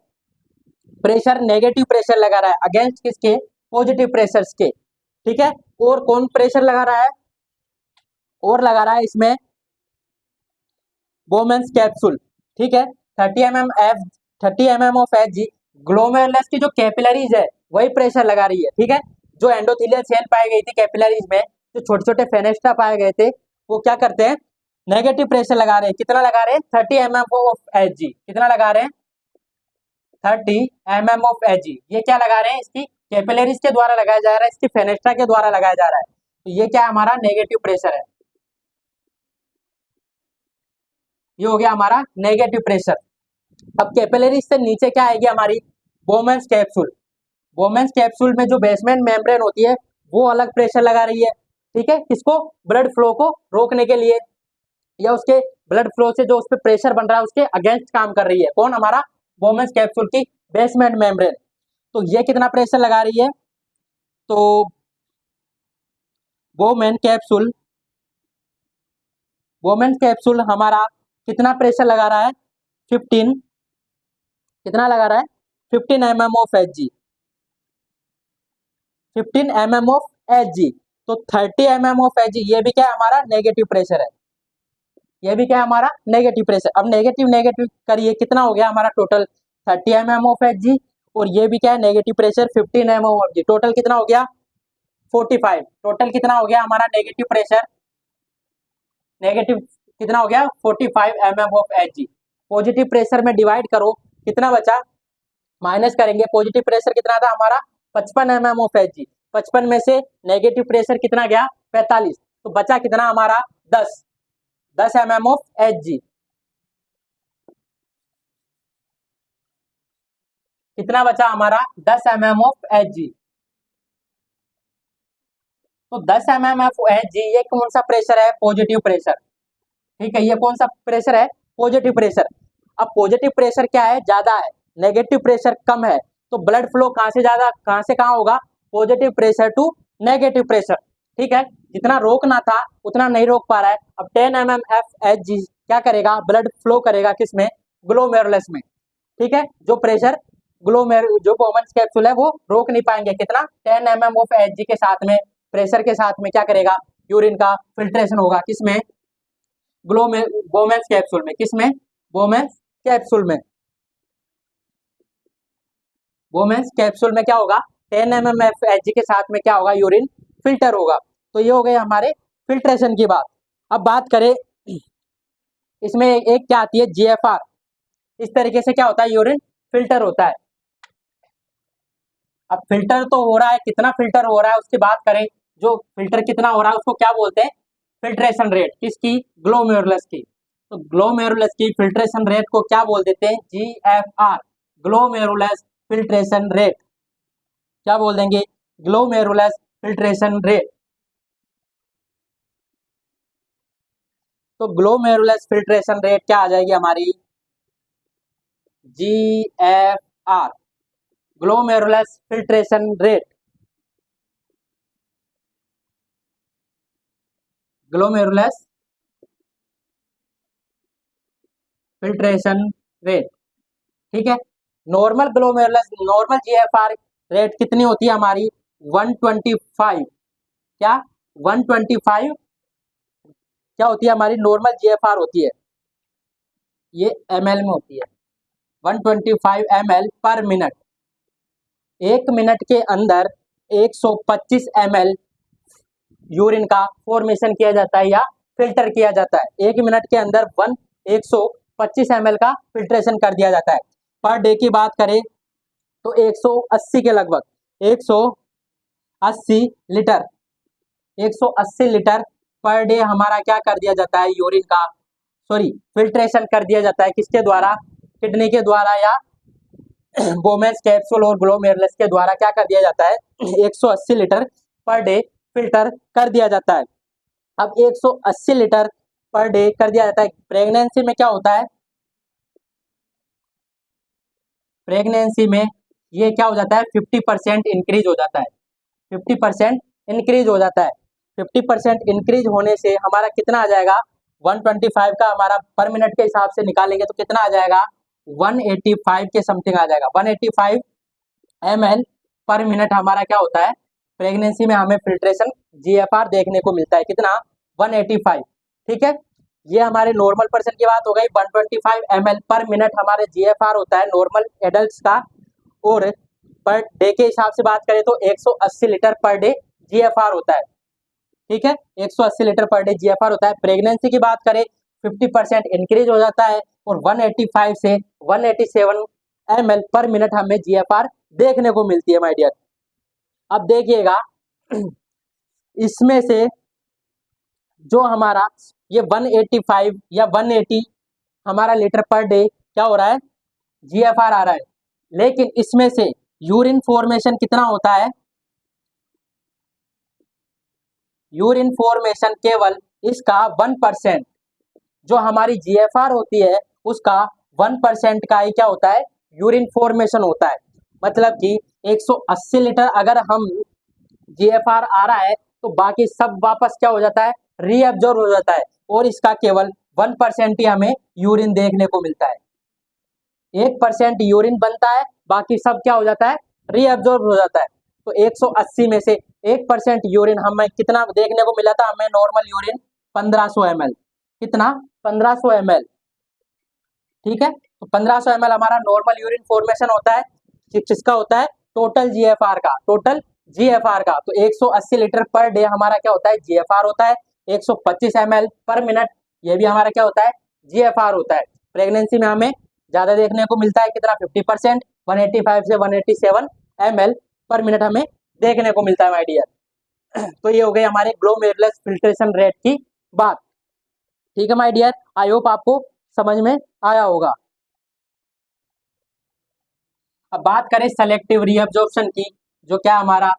प्रेशर, नेगेटिव प्रेशर लगा रहा है अगेंस्ट किसके, पॉजिटिव प्रेशर्स के। ठीक है, और कौन प्रेशर लगा रहा है, और लगा रहा है इसमें बोमेंस कैप्सूल। ठीक है, 30 mm ऑफ Hg, ग्लोमेरुलस की जो कैपिलरीज है वही प्रेशर लगा रही है। ठीक है, जो एंडोथेलियल सेल पाई गई थी कैपिलरीज में, जो छोटे छोटे फेनेस्ट्रा पाए गए थे, वो क्या करते हैं, नेगेटिव प्रेशर लगा रहे हैं। कितना लगा रहे हैं, 30 mm ऑफ Hg। कितना लगा रहे हैं, 30 mm ऑफ Hg। ये क्या लगा रहे हैं, इसकी कैपिलरीज के द्वारा लगाया जा रहा है, इसकी फेनेस्ट्रा के द्वारा लगाया जा रहा है। तो ये क्या हमारा नेगेटिव प्रेशर है, ये हो गया हमारा नेगेटिव प्रेशर। अब कैपिलरीज से नीचे क्या आएगी हमारी, बोमेंस कैप्सूल। बोमेंस कैप्सूल में जो बेसमेंट मेम्ब्रेन होती है वो अलग प्रेशर लगा रही है। ठीक है, किसको, ब्लड फ्लो को रोकने के लिए, या उसके ब्लड फ्लो से जो उस पर प्रेशर बन रहा है उसके अगेंस्ट काम कर रही है। कौन, हमारा बोमेंस कैप्सूल की बेसमेंट मेम्ब्रेन। तो ये कितना प्रेशर लगा रही है, तो बोमेन कैप्सूल हमारा कितना प्रेशर लगा रहा है, 15, कितना लगा रहा है, 15 mm of Hg, 15 mm of Hg। तो 30 mm ऑफ Hg, ये भी क्या है, हमारा नेगेटिव प्रेशर है, ये भी क्या है, हमारा नेगेटिव प्रेशर। अब नेगेटिव नेगेटिव करिए, कितना हो गया हमारा टोटल, 30 mm ऑफ Hg, और ये भी क्या है, negative pressure 15 mm of Hg, total कितना हो गया, 45। टोटल कितना हो गया हमारा नेगेटिव प्रेशर, नेगेटिव कितना हो गया, 45 mm of Hg। Positive pressure में डिवाइड करो, कितना बचा, माइनस करेंगे, पॉजिटिव प्रेशर कितना था हमारा, 55 mm ऑफ Hg, 55 में से नेगेटिव प्रेशर कितना गया, 45, तो बचा कितना हमारा, 10 mm ऑफ Hg। कितना बचा हमारा, 10 mm ऑफ Hg। तो 10 mm ऑफ Hg, ये कौन सा प्रेशर है, पॉजिटिव प्रेशर, ठीक है, ये कौन सा प्रेशर है, पॉजिटिव प्रेशर। अब पॉजिटिव प्रेशर क्या है, ज्यादा है, नेगेटिव प्रेशर कम है, तो ब्लड फ्लो कहां से ज्यादा, कहां से कहां होगा, positive pressure to negative pressure, ठीक है। जितना रोकना था उतना नहीं रोक पा रहा है। अब 10 mm Hg क्या करेगा, ब्लड फ्लो करेगा किसमें, ग्लोमेरुलस में, ठीक है। जो प्रेशर जो बोमेंस कैप्सूल है वो रोक नहीं पाएंगे, कितना, 10 mm ऑफ Hg के साथ में, प्रेशर के साथ में क्या करेगा, यूरिन का फिल्ट्रेशन होगा, किसमें, बोमेंस कैप्सूल में, किसमें, बोमेंस कैप्सूल में, बोमेंस कैप्सूल में क्या होगा, 10 mm Hg के साथ में क्या होगा, यूरिन फिल्टर होगा। तो ये हो गए हमारे फिल्ट्रेशन की बात। अब बात करें, इसमें एक क्या आती है, GFR, इस तरीके से क्या होता है, यूरिन फिल्टर होता है। अब फिल्टर तो हो रहा है, कितना फिल्टर हो रहा है उसकी बात करें, जो फिल्टर कितना हो रहा है उसको क्या बोलते हैं, फिल्ट्रेशन रेट, किसकी, ग्लोमेरुलस की। तो ग्लोमेरुलस की फिल्ट्रेशन रेट को क्या बोल देते हैं, GFR, ग्लोमेरुलस फिल्ट्रेशन रेट, क्या बोल देंगे, ग्लोमेरुलस फिल्ट्रेशन रेट। तो ग्लोमेरुलस फिल्ट्रेशन रेट क्या आ जाएगी हमारी, GFR, glomerulus filtration rate, glomerulus filtration rate, ठीक है। नॉर्मल GFR रेट कितनी होती है हमारी, 125, क्या, 125 क्या होती है हमारी, नॉर्मल GFR होती है, ये ml में होती है, 125 ml पर मिनट। एक मिनट के अंदर 125 ml यूरिन का फॉर्मेशन किया जाता है या फिल्टर किया जाता है। एक मिनट के अंदर 125 ml का फिल्ट्रेशन कर दिया जाता है। पर डे की बात करें तो 180 के लगभग, 180 लीटर, 180 लीटर पर डे हमारा क्या कर दिया जाता है, यूरिन का, सॉरी, फिल्ट्रेशन कर दिया जाता है, किसके द्वारा, किडनी के द्वारा या बोमेंस कैप्सूल और ग्लोमेरुलस के द्वारा क्या कर दिया जाता है, 180 लीटर पर डे फिल्टर कर दिया जाता है। अब 180 लीटर पर डे कर दिया जाता है। प्रेगनेंसी में क्या होता है, प्रेगनेंसी में ये क्या हो जाता है, 50% इंक्रीज हो जाता है, 50% इंक्रीज हो जाता है। 50% इंक्रीज होने से हमारा कितना आ जाएगा, 125 का हमारा पर मिनट के हिसाब से निकालेंगे तो कितना आ जाएगा, 185 के समथिंग आ जाएगा। 185 ml पर मिनट हमारा क्या होता है, प्रेगनेंसी में हमें फिल्ट्रेशन GFR देखने को मिलता है, कितना, 185, ठीक है। ये हमारे नॉर्मल पर्सन की बात हो गई, 125 ml पर मिनट हमारे GFR होता है नॉर्मल एडल्ट्स का। और पर डे के हिसाब से बात करें तो 180 लीटर पर डे GFR होता है, ठीक है, 180 लीटर पर डे GFR होता है। प्रेगनेंसी की बात करें 50% इंक्रीज हो जाता है और 185 से 187 ml पर मिनट हमें GFR देखने को मिलती है माय डियर। अब देखिएगा इसमें से जो हमारा ये 185 या 180 हमारा लीटर पर डे क्या हो रहा है, GFR आ रहा है, लेकिन इसमें से यूरिन फॉर्मेशन कितना होता है, यूरिन फॉर्मेशन केवल इसका 1%, जो हमारी GFR होती है उसका 1% का ही क्या होता है, यूरिन फॉर्मेशन होता है। मतलब कि 180 लीटर अगर हम जीएफआर आ रहा है तो बाकी सब वापस क्या हो जाता है, रीअब्जॉर्ब हो जाता है, और इसका केवल 1% ही हमें यूरिन देखने को मिलता है। 1% यूरिन बनता है, बाकी सब क्या हो जाता है, रीअब्जॉर्ब हो जाता है। तो 180 में से 1% यूरिन हमें कितना देखने को मिला था, हमें नॉर्मल यूरिन 1500 ml, कितना, 1500 ml, ठीक है। तो 1500 ml हमारा नॉर्मल यूरिन फॉर्मेशन होता है, किसका होता है, टोटल जीएफआर का, टोटल जीएफआर का। तो 180 लीटर पर डे हमारा क्या होता है, जीएफआर होता है। 125 ml पर मिनट, ये भी हमारा क्या होता है, जीएफआर होता है। प्रेगनेंसी में हमें ज्यादा देखने को मिलता है, कितना, 50%, 185 से 187 ml पर मिनट हमें देखने को मिलता है माय डियर। तो ये हो गई हमारे ग्लोमेरुलस फिल्ट्रेशन रेट की बात, ठीक है माय डियर। आई होप आपको समझ में आया होगा। अब बात करें सेलेक्टिव रीअब्जॉर्प्शन की, जो क्या हमारा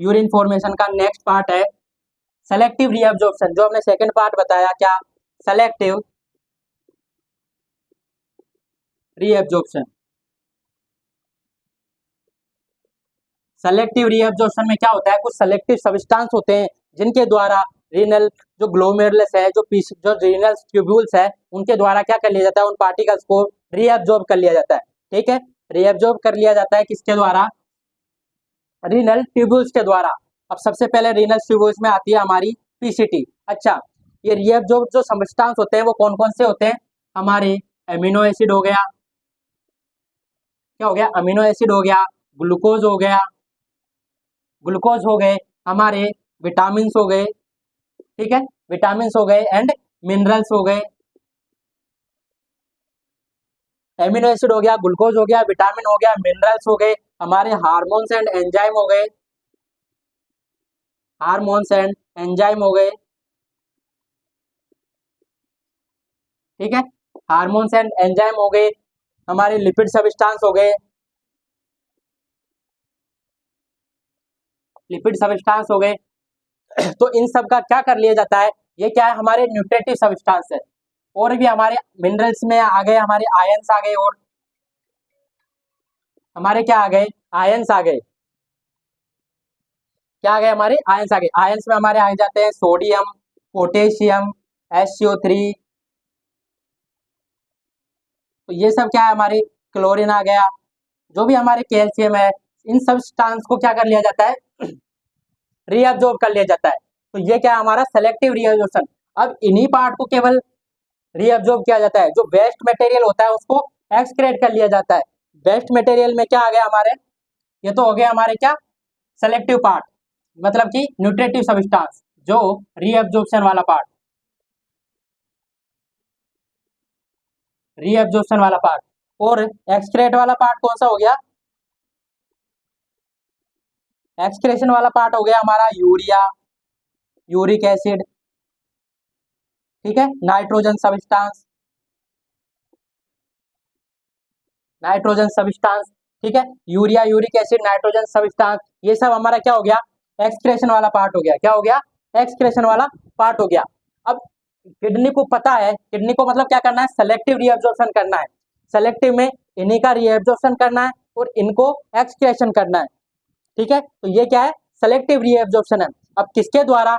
यूरिन फॉर्मेशन का नेक्स्ट पार्ट है। सेलेक्टिव रीअब्जॉर्प्शन, जो हमने सेकंड पार्ट बताया, क्या, सेलेक्टिव रीअब्जॉर्प्शन। सेलेक्टिव रीअब्जॉर्प्शन में क्या होता है, कुछ सेलेक्टिव सब्सटेंस होते हैं जिनके द्वारा रीनल जो ग्लोमेरुलस है, जो रीनल ट्यूब्यूल्स है, उनके द्वारा क्या कर लिया जाता है, उन पार्टिकल्स को रीअब्जॉर्ब कर लिया जाता है, ठीक है। रीअब्जॉर्ब कर लिया जाता है किसके द्वारा, रीनल ट्यूब्यूल्स के द्वारा। अब सबसे पहले रीनल ट्यूब्यूल्स में आती है हमारी पीसीटी। अच्छा, ये रीअब्जॉर्ब जो सब्सटेंस होते हैं वो कौन कौन से होते हैं, हमारे अमीनो एसिड हो गया, क्या हो गया, अमीनो एसिड हो गया, ग्लूकोज हो गया, ग्लूकोज हो गए, हमारे विटामिन हो गए, ठीक है, विटामिन हो गए, एंड मिनरल्स हो गए। एमिनो एसिड हो गया, ग्लूकोज हो गया, विटामिन हो गया, मिनरल्स हो गए, हमारे हार्मोन्स एंड एंजाइम हो गए, हार्मोन्स एंड एंजाइम हो गए, ठीक है, हार्मोन्स एंड एंजाइम हो गए, हमारे लिपिड सब्सटेंस हो गए, लिपिड सब्सटेंस हो गए। तो इन सब का क्या कर लिया जाता है, ये क्या है, हमारे न्यूट्रिटिव सब्सटेंस है। और भी हमारे मिनरल्स में आ गए, हमारे आयंस आ गए, और हमारे क्या आ गए, आयंस आ गए, क्या आ गए, हमारे आयंस आ गए। आयंस में हमारे आ जाते हैं सोडियम, पोटेशियम, SO3, तो ये सब क्या है, हमारे क्लोरीन आ गया, जो भी हमारे कैल्शियम है, इन सब्सटेंस को क्या कर लिया जाता है, रीअब्जॉर्ब कर लिया जाता है। तो ये क्या है, हमारा सेलेक्टिव रीअब्जॉर्प्शन। अब इन्हीं पार्ट को केवल रीअब्जॉर्ब किया जाता है, जो वेस्ट मटेरियल होता है उसको एक्सक्रेट कर लिया जाता है। वेस्ट मटेरियल में क्या आ गया हमारे, ये तो हो गया हमारे क्या, सेलेक्टिव पार्ट, मतलब कि न्यूट्रिटिव सब्सटेंस, जो रीअब्जॉर्प्शन वाला पार्ट, रीअब्जॉर्प्शन वाला पार्ट। और एक्सक्रेट वाला पार्ट कौन सा हो गया, एक्सक्रेशन वाला पार्ट हो गया हमारा यूरिया, यूरिक एसिड, ठीक है, नाइट्रोजन सब्सटेंस, नाइट्रोजन सब्सटेंस, ठीक है, urea, uric acid, nitrogen substance, ये सब हमारा क्या हो गया, एक्सक्रेशन वाला पार्ट हो गया, क्या हो गया, एक्सक्रेशन वाला पार्ट हो गया। अब किडनी को पता है, किडनी को मतलब क्या करना है, सेलेक्टिव रीअब्जॉर्प्शन करना है। सेलेक्टिव में इन्हीं का रीअब्जॉर्प्शन करना है और इनको एक्सक्रेशन करना है, ठीक है। तो ये क्या है, सेलेक्टिव रीअब्जॉर्प्शन है। अब किसके द्वारा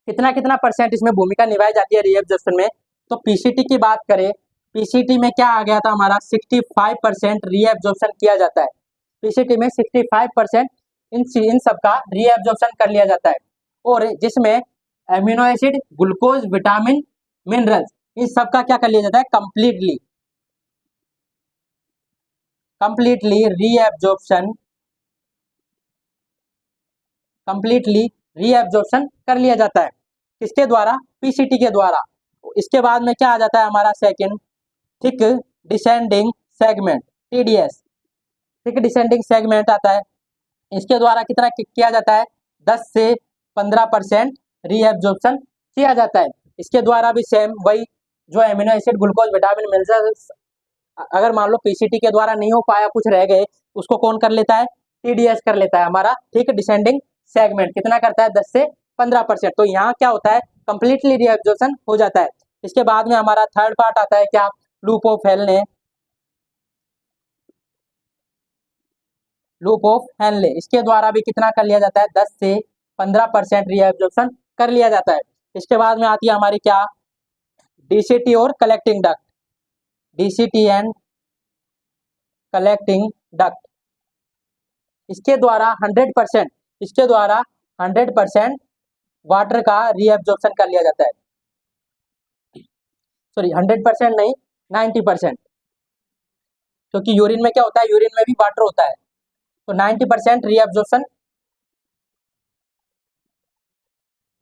कितना कितना परसेंट इसमें भूमिका निभाई जाती है रीअब्जॉर्प्शन में, तो पीसीटी की बात करें, पीसीटी में क्या आ गया था हमारा, 65% रीअब्जॉर्प्शन किया जाता है। पीसीटी में 65% इन सब का रीअब्जॉर्प्शन कर लिया जाता है, और जिसमें amino acid, glucose, vitamin, minerals, इन सब का क्या कर लिया जाता है, कंप्लीटली रीअब्जॉर्प्शन, कंप्लीटली रीअब्जॉर्प्शन कर लिया जाता है, किसके द्वारा, पीसीटी के द्वारा। इसके बाद में क्या आ जाता है हमारा second, thick descending segment, TDS, thick descending segment आता है। इसके द्वारा कितना किया जाता है, 10 से 15% रीअब्जॉर्प्शन किया जाता है। इसके द्वारा भी सेम वही, जो amino acid, glucose, vitamin, minerals, अगर मान लो पीसीटी के द्वारा नहीं हो पाया, कुछ रह गए, उसको कौन कर लेता है, TDS कर लेता है, हमारा थिक डिसेंडिंग सेगमेंट कितना करता है, 10 से 15%। तो यहाँ क्या होता है, कंप्लीटली रीअब्जॉर्प्शन हो जाता है। इसके बाद में हमारा थर्ड पार्ट आता है क्या, लूप ऑफ हेल ने, लूप ऑफ हेनले, इसके द्वारा भी कितना कर लिया जाता है, 10 से 15% रीएब्जॉर्प्शन कर लिया जाता है। इसके बाद में आती है हमारी क्या, डीसीटी और collecting duct, DCT and collecting duct. इसके द्वारा 100%, इसके द्वारा 100% वाटर का रीएब्जॉर्प्शन कर लिया जाता है, सॉरी 100% नहीं, 90%, क्योंकि यूरिन में क्या होता है, यूरिन में भी वाटर होता है, तो 90% रीएब्जॉर्प्शन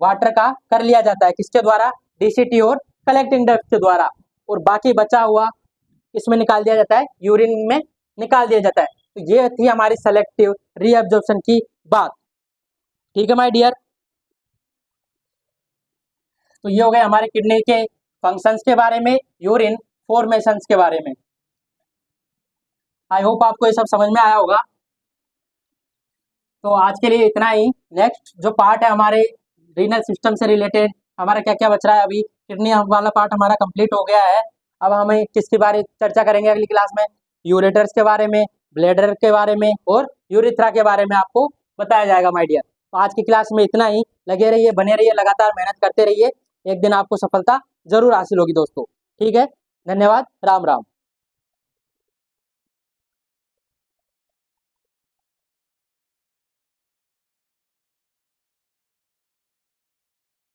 वाटर का कर लिया जाता है, किसके द्वारा, डीसीटी और कलेक्टिंग डक्ट के द्वारा, और बाकी बचा हुआ इसमें निकाल दिया जाता है, यूरिन में निकाल दिया जाता है। तो ये थी हमारी सेलेक्टिव रीएब्जॉर्प्शन की बात। ठीक है माय डियर, तो ये हो गए हमारे किडनी के फंक्शंस के बारे में, यूरिन फॉर्मेशंस के बारे में। आई होप आपको ये सब समझ में आया होगा। तो आज के लिए इतना ही। नेक्स्ट जो पार्ट है हमारे रीनल सिस्टम से रिलेटेड, हमारा क्या क्या बच रहा है, अभी किडनी वाला पार्ट हमारा कंप्लीट हो गया है। अब हमें किसके बारे चर्चा करेंगे अगली क्लास में, यूरेटर्स के बारे में, ब्लैडर के बारे में और यूरिथ्रा के बारे में आपको बताया जाएगा माय डियर। तो आज की क्लास में इतना ही। लगे रहिए, बने रहिए, लगातार मेहनत करते रहिए, एक दिन आपको सफलता जरूर हासिल होगी दोस्तों। ठीक है, धन्यवाद, राम राम।